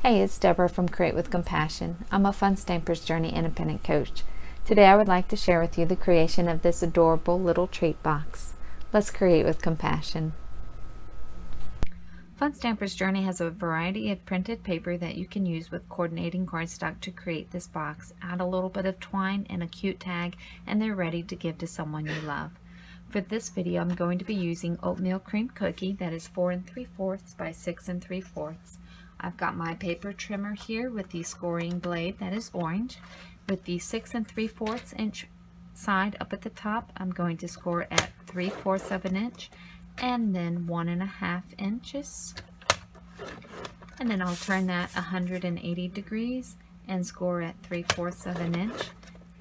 Hey, it's Deborah from Create with Compassion. I'm a Fun Stamper's Journey independent coach. Today I would like to share with you the creation of this adorable little treat box. Let's create with compassion. Fun Stamper's Journey has a variety of printed paper that you can use with coordinating cardstock to create this box. Add a little bit of twine and a cute tag and they're ready to give to someone you love. For this video I'm going to be using oatmeal cream cookie that is 4 3/4 by 6 3/4. I've got my paper trimmer here with the scoring blade that is orange. With the 6 3/4 inch side up at the top, I'm going to score at 3/4 of an inch and then 1.5 inches. And then I'll turn that 180 degrees and score at 3/4 of an inch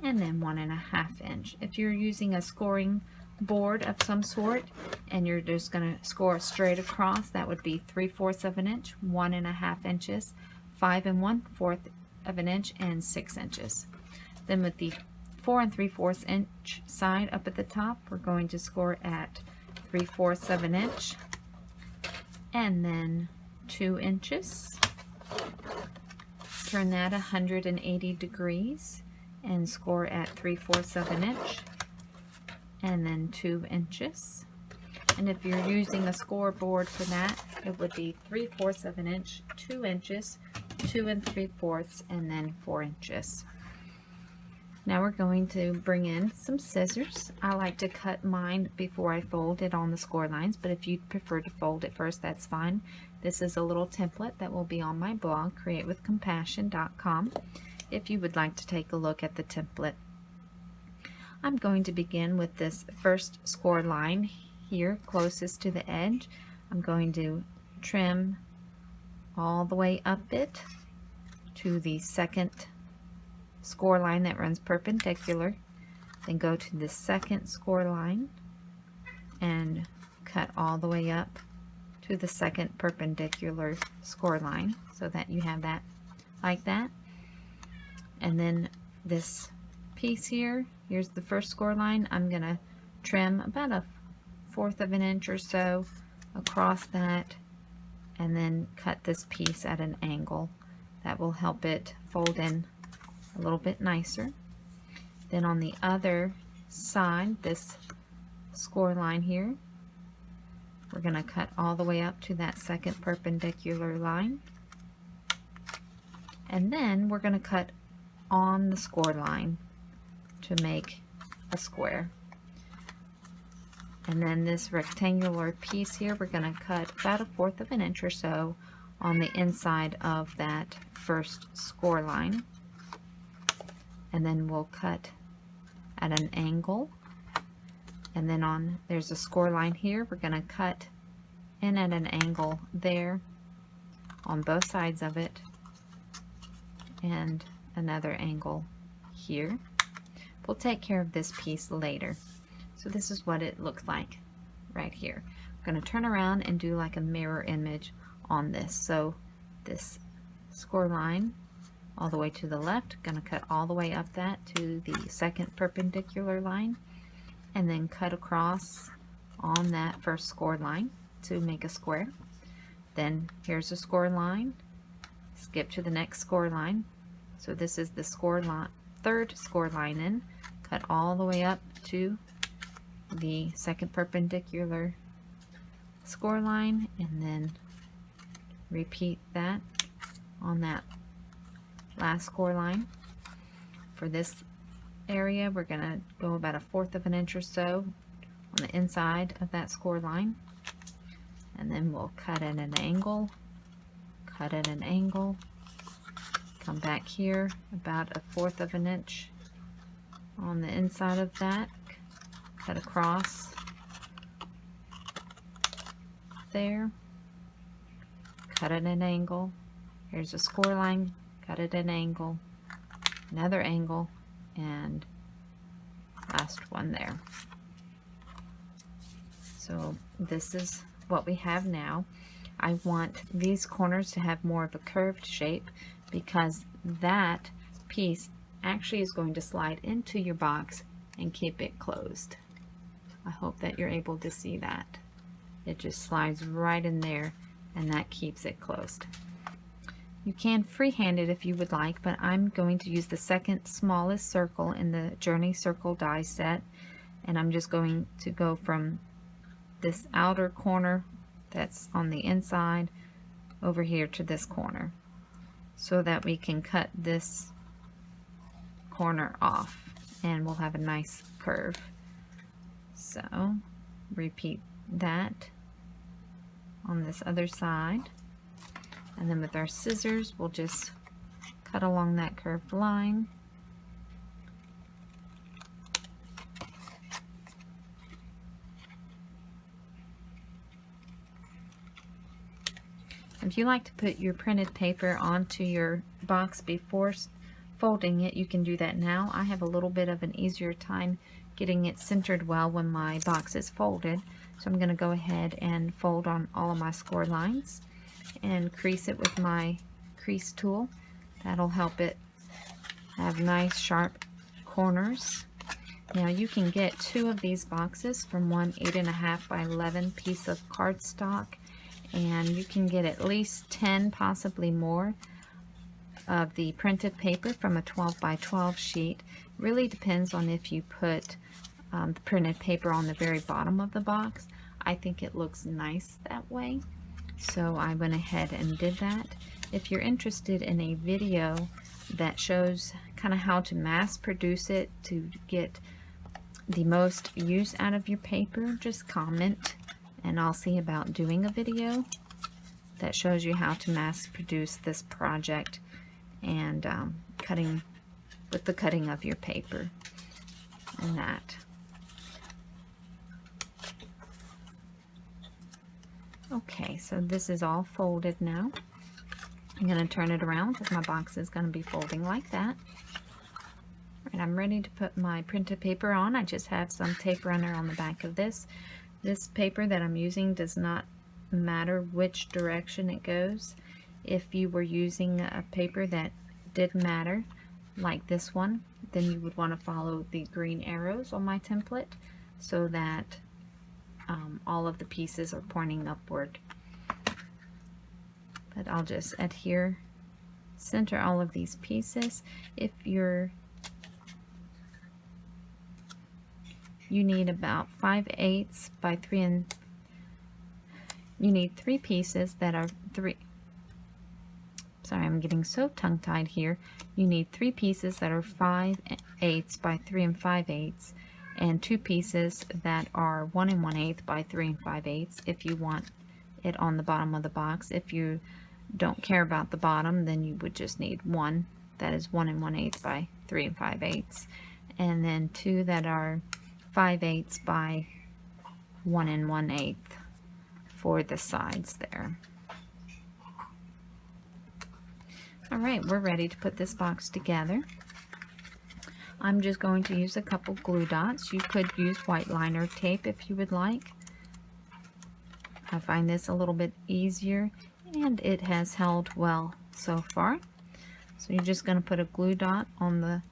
and then 1.5 inch. If you're using a scoring board of some sort and you're just going to score straight across, that would be 3/4 of an inch, 1.5 inches, 5 1/4 of an inch, and 6 inches. Then with the 4 3/4 inch side up at the top, we're going to score at 3/4 of an inch and then 2 inches. Turn that 180 degrees and score at 3/4 of an inch and then 2 inches. And if you're using a scoreboard for that, it would be 3/4 of an inch, 2 inches, 2 3/4, and then 4 inches. Now we're going to bring in some scissors. I like to cut mine before I fold it on the score lines, but if you prefer to fold it first, that's fine. This is a little template that will be on my blog, createwithcompassion.com, if you would like to take a look at the template. I'm going to begin with this first score line here closest to the edge. I'm going to trim all the way up it to the second score line that runs perpendicular, then go to the second score line and cut all the way up to the second perpendicular score line so that you have that like that. And then this piece here, here's the first score line. I'm gonna trim about 1/4 of an inch or so across that and then cut this piece at an angle. That will help it fold in a little bit nicer. Then on the other side, this score line here, we're going to cut all the way up to that second perpendicular line, and then we're going to cut on the score line to make a square. And then this rectangular piece here, we're going to cut about 1/4 of an inch or so on the inside of that first score line. And then we'll cut at an angle, and then there's a score line here, we're going to cut in at an angle there on both sides of it and another angle here. We'll take care of this piece later. So this is what it looks like right here. I'm going to turn around and do like a mirror image on this. So this score line all the way to the left, going to cut all the way up that to the second perpendicular line and then cut across on that first score line to make a square. Then here's a score line, skip to the next score line. So this is the score line, third score line in, cut all the way up to the second perpendicular score line and then repeat that on that last score line. For this area, we're going to go about 1/4 of an inch or so on the inside of that score line, and then we'll cut at an angle, cut at an angle, come back here about 1/4 of an inch on the inside of that, cut across there, cut at an angle, here's a score line, cut at an angle, another angle, and last one there. So this is what we have now. I want these corners to have more of a curved shape because that piece actually is going to slide into your box and keep it closed. I hope that you're able to see that. It just slides right in there and that keeps it closed. You can freehand it if you would like, but I'm going to use the second smallest circle in the Journey Circle die set, and I'm just going to go from this outer corner that's on the inside over here to this corner, so that we can cut this corner off and we'll have a nice curve. So repeat that on this other side, and then with our scissors we'll just cut along that curved line. If you like to put your printed paper onto your box before folding it, you can do that now. I have a little bit of an easier time getting it centered well when my box is folded, so I'm going to go ahead and fold on all of my score lines and crease it with my crease tool. That'll help it have nice sharp corners. Now you can get 2 of these boxes from one 8.5 by 11 piece of cardstock, and you can get at least 10, possibly more, of the printed paper from a 12 by 12 sheet. Really depends on if you put the printed paper on the very bottom of the box. I think it looks nice that way, so I went ahead and did that. If you're interested in a video that shows kind of how to mass produce it to get the most use out of your paper, just comment and I'll see about doing a video that shows you how to mass produce this project and cutting with the cutting of your paper and that. Okay, so this is all folded now. I'm going to turn it around because my box is going to be folding like that. And I'm ready to put my printed paper on. I just have some tape runner on the back of this. This paper that I'm using does not matter which direction it goes. If you were using a paper that did matter, like this one, then you would want to follow the green arrows on my template so that all of the pieces are pointing upward. But I'll just adhere, center all of these pieces. If you need about 5/8 by 3 and you need 3 pieces that are sorry, I'm getting so tongue-tied here. You need 3 pieces that are 5/8 by 3 5/8 and 2 pieces that are 1 1/8 by 3 5/8 if you want it on the bottom of the box. If you don't care about the bottom, then you would just need 1 that is 1 1/8 by 3 5/8, and then 2 that are 5/8 by 1 1/8 for the sides there. Alright, we're ready to put this box together. I'm just going to use a couple glue dots. You could use white liner tape if you would like. I find this a little bit easier and it has held well so far. So you're just going to put a glue dot on the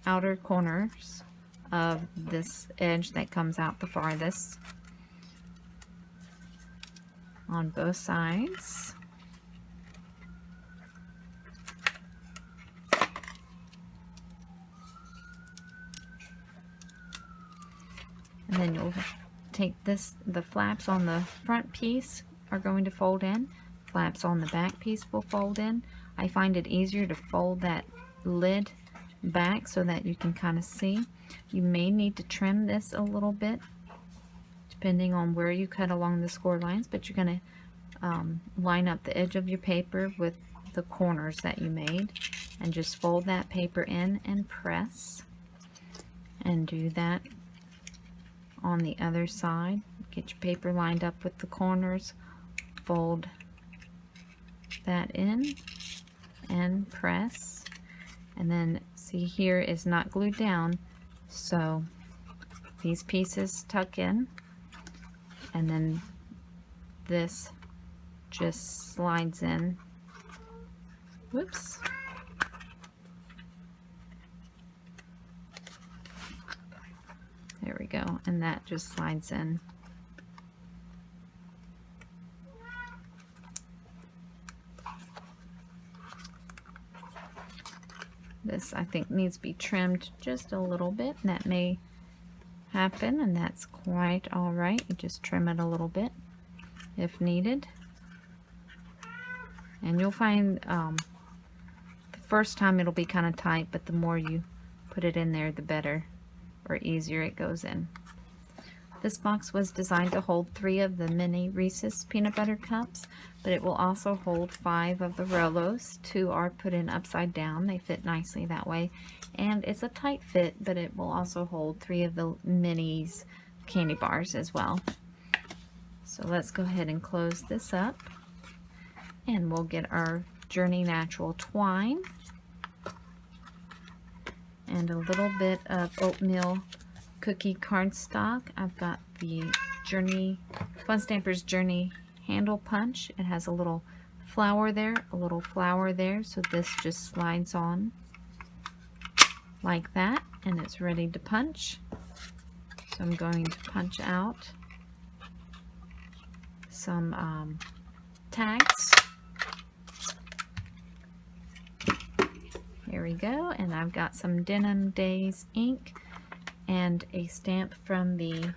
outer corners of this edge that comes out the farthest on both sides. And then you'll take the flaps on the front piece are going to fold in, flaps on the back piece will fold in. I find it easier to fold that lid back so that you can kind of see. You may need to trim this a little bit depending on where you cut along the score lines, but you're going to line up the edge of your paper with the corners that you made and just fold that paper in and press, and do that on the other side. Get your paper lined up with the corners, fold that in and press, and then see here is not glued down, so these pieces tuck in and then this just slides in. Whoops. There we go, and that just slides in. This, I think, needs to be trimmed just a little bit, and that may happen, and that's quite all right. You just trim it a little bit if needed. And you'll find the first time it'll be kind of tight, but the more you put it in there, the better or easier it goes in. This box was designed to hold 3 of the mini Reese's peanut butter cups, but it will also hold 5 of the Rolos. 2 are put in upside down. They fit nicely that way. And it's a tight fit, but it will also hold 3 of the minis candy bars as well. So let's go ahead and close this up. And we'll get our Journey Natural twine. And a little bit of oatmeal cookie cardstock. I've got the Fun Stampers Journey handle punch. It has a little flower there, so this just slides on like that, and it's ready to punch. So I'm going to punch out some tags. Here we go, and I've got some Denim Days ink and a stamp from the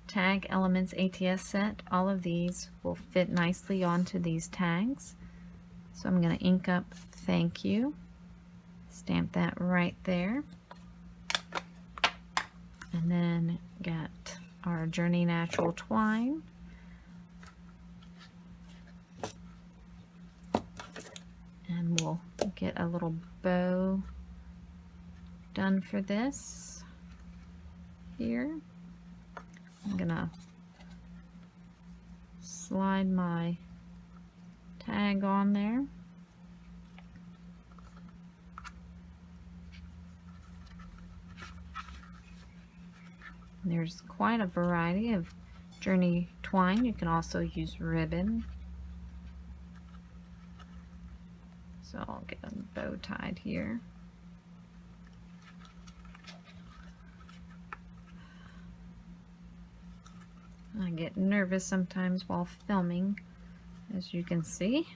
Tag Elements ATS set. All of these will fit nicely onto these tags. So I'm going to ink up thank you, stamp that right there, and then got our Journey Natural twine. And we'll get a little bow done for this here. I'm gonna slide my tag on there. And there's quite a variety of Journey twine. You can also use ribbon. So I'll get a bow tied here. I get nervous sometimes while filming, as you can see.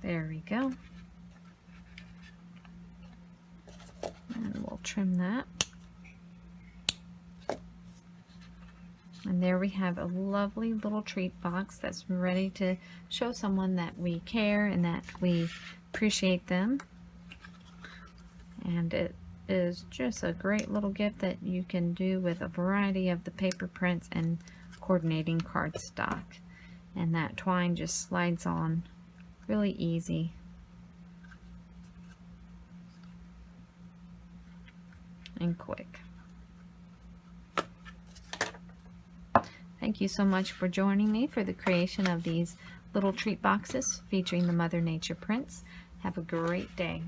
There we go. And we'll trim that. And there we have a lovely little treat box that's ready to show someone that we care and that we appreciate them. And it is just a great little gift that you can do with a variety of the paper prints and coordinating cardstock. And that twine just slides on really easy. And quick. Thank you so much for joining me for the creation of these little treat boxes featuring the Mother Nature prints. Have a great day.